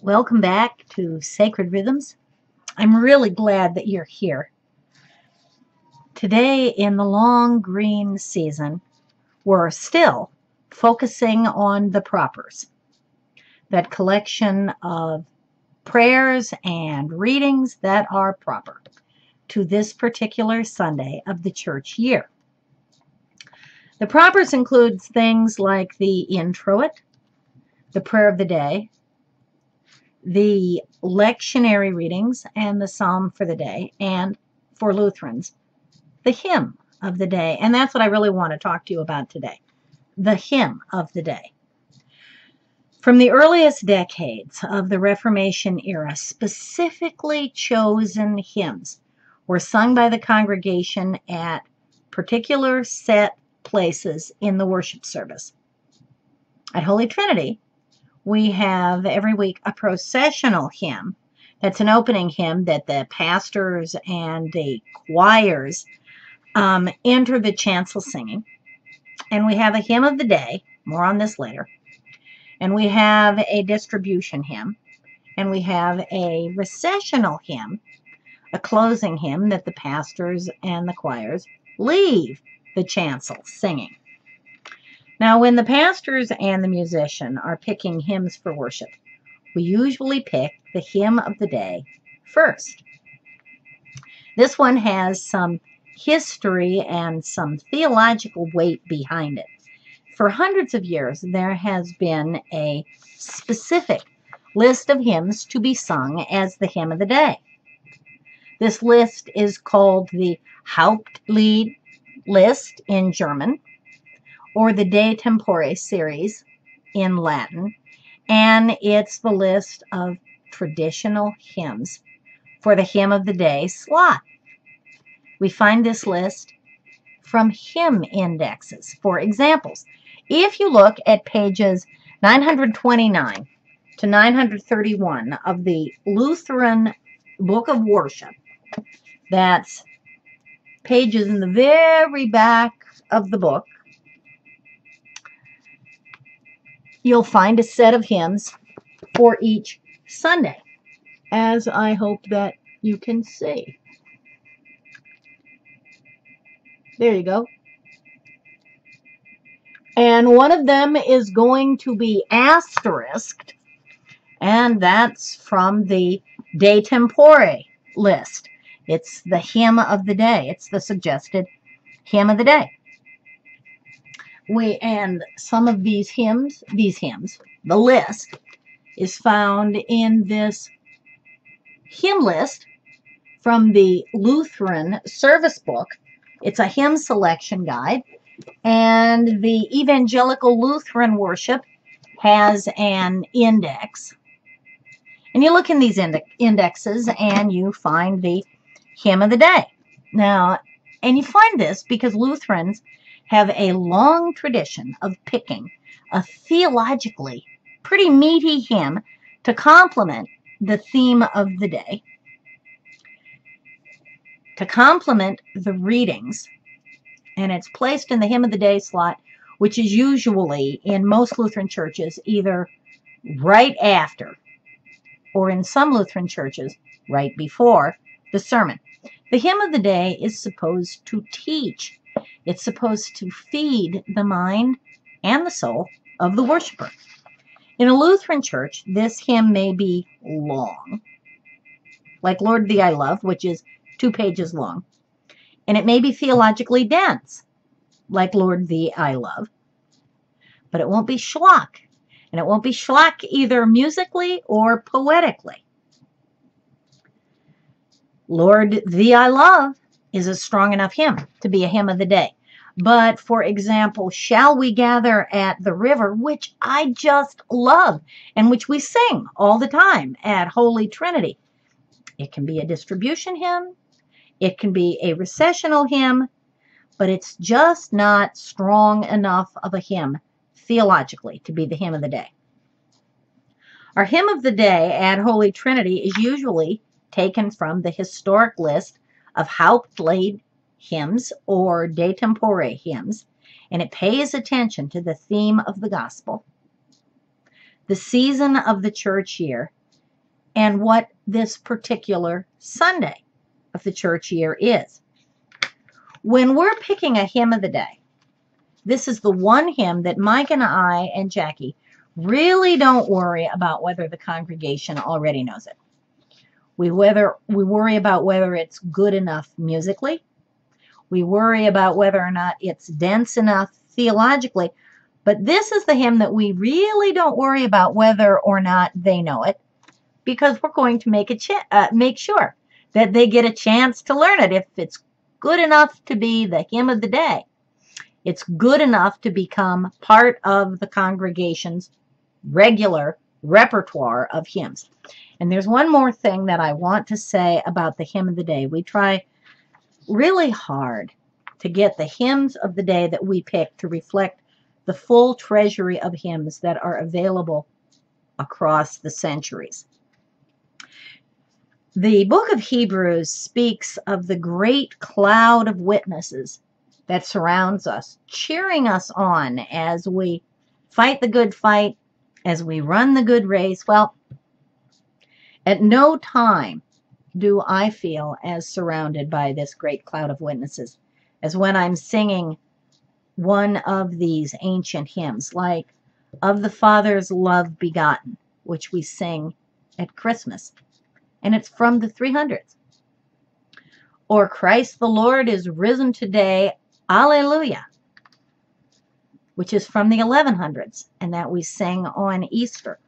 Welcome back to Sacred Rhythms. I'm really glad that you're here. Today, in the long green season, we're still focusing on the propers, that collection of prayers and readings that are proper to this particular Sunday of the church year. The propers includes things like the introit, the prayer of the day, the lectionary readings and the psalm for the day, and for Lutherans, the hymn of the day. And that's what I really want to talk to you about today, the hymn of the day. From the earliest decades of the Reformation era, specifically chosen hymns were sung by the congregation at particular set places in the worship service. At Holy Trinity, we have every week a processional hymn. That's an opening hymn that the pastors and the choirs enter the chancel singing. And we have a hymn of the day, more on this later. And we have a distribution hymn. And we have a recessional hymn, a closing hymn that the pastors and the choirs leave the chancel singing. Now, when the pastors and the musician are picking hymns for worship, we usually pick the hymn of the day first. This one has some history and some theological weight behind it. For hundreds of years, there has been a specific list of hymns to be sung as the hymn of the day. This list is called the Hauptlied list in German, or the De Tempore series in Latin, and it's the list of traditional hymns for the hymn of the day slot. We find this list from hymn indexes. For examples, if you look at pages 929 to 931 of the Lutheran Book of Worship, that's pages in the very back of the book, you'll find a set of hymns for each Sunday, as I hope that you can see. There you go. And one of them is going to be asterisked, and that's from the De Tempore list. It's the hymn of the day. It's the suggested hymn of the day. And some of these hymns, the list is found in this hymn list from the Lutheran Service Book. It's a hymn selection guide, and the Evangelical Lutheran Worship has an index. And you look in these indexes and you find the hymn of the day. Now, and you find this because Lutherans have a long tradition of picking a theologically pretty meaty hymn to complement the theme of the day, to complement the readings, and it's placed in the hymn of the day slot, which is usually in most Lutheran churches either right after or in some Lutheran churches right before the sermon. The hymn of the day is supposed to teach. It's supposed to feed the mind and the soul of the worshiper. In a Lutheran church, this hymn may be long, like Lord Thee I Love, which is 2 pages long. And it may be theologically dense, like Lord Thee I Love. But it won't be schlock. And it won't be schlock either musically or poetically. Lord Thee I Love is a strong enough hymn to be a hymn of the day. But, for example, Shall We Gather at the River, which I just love, and which we sing all the time at Holy Trinity. It can be a distribution hymn, it can be a recessional hymn, but it's just not strong enough of a hymn theologically to be the hymn of the day. Our hymn of the day at Holy Trinity is usually taken from the historic list of Hauptlied hymns or De Tempore hymns, and it pays attention to the theme of the gospel, the season of the church year, and what this particular Sunday of the church year is. When we're picking a hymn of the day, this is the one hymn that Mike and I and Jackie really don't worry about whether the congregation already knows it. We worry about whether it's good enough musically. We worry about whether or not it's dense enough theologically. But this is the hymn that we really don't worry about whether or not they know it, because we're going to make sure that they get a chance to learn it. If it's good enough to be the hymn of the day, it's good enough to become part of the congregation's regular repertoire of hymns. And there's one more thing that I want to say about the hymn of the day. We try really hard to get the hymns of the day that we pick to reflect the full treasury of hymns that are available across the centuries. The book of Hebrews speaks of the great cloud of witnesses that surrounds us, cheering us on as we fight the good fight, as we run the good race. Well, at no time do I feel as surrounded by this great cloud of witnesses as when I'm singing one of these ancient hymns, like Of the Father's Love Begotten, which we sing at Christmas, and it's from the 300s. Or Christ the Lord is risen today, Alleluia, which is from the 1100s, and that we sing on Easter.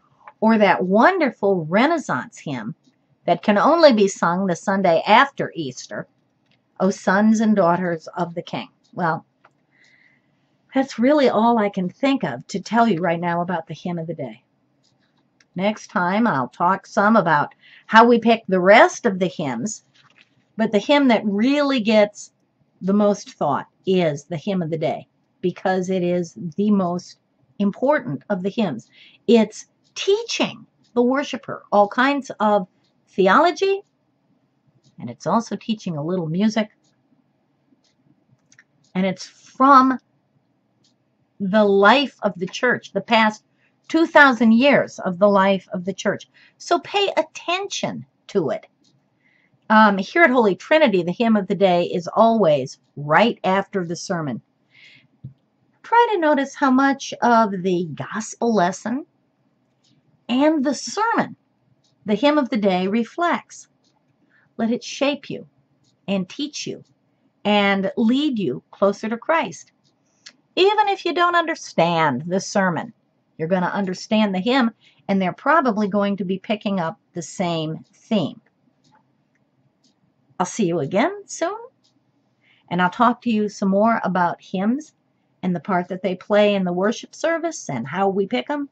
Or that wonderful Renaissance hymn that can only be sung the Sunday after Easter, O Sons and Daughters of the King. Well, that's really all I can think of to tell you right now about the hymn of the day. Next time I'll talk some about how we pick the rest of the hymns, but the hymn that really gets the most thought is the hymn of the day, because it is the most important of the hymns. It's teaching the worshiper all kinds of theology, and it's also teaching a little music, and it's from the life of the church, the past 2,000 years of the life of the church. So pay attention to it. Here at Holy Trinity, the hymn of the day is always right after the sermon. Try to notice how much of the gospel lesson and the sermon the hymn of the day reflects. Let it shape you and teach you and lead you closer to Christ. Even if you don't understand the sermon, you're going to understand the hymn, and they're probably going to be picking up the same theme. I'll see you again soon, and I'll talk to you some more about hymns and the part that they play in the worship service and how we pick them.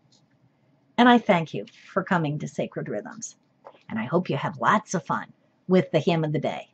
And I thank you for coming to Sacred Rhythms. And I hope you have lots of fun with the hymn of the day.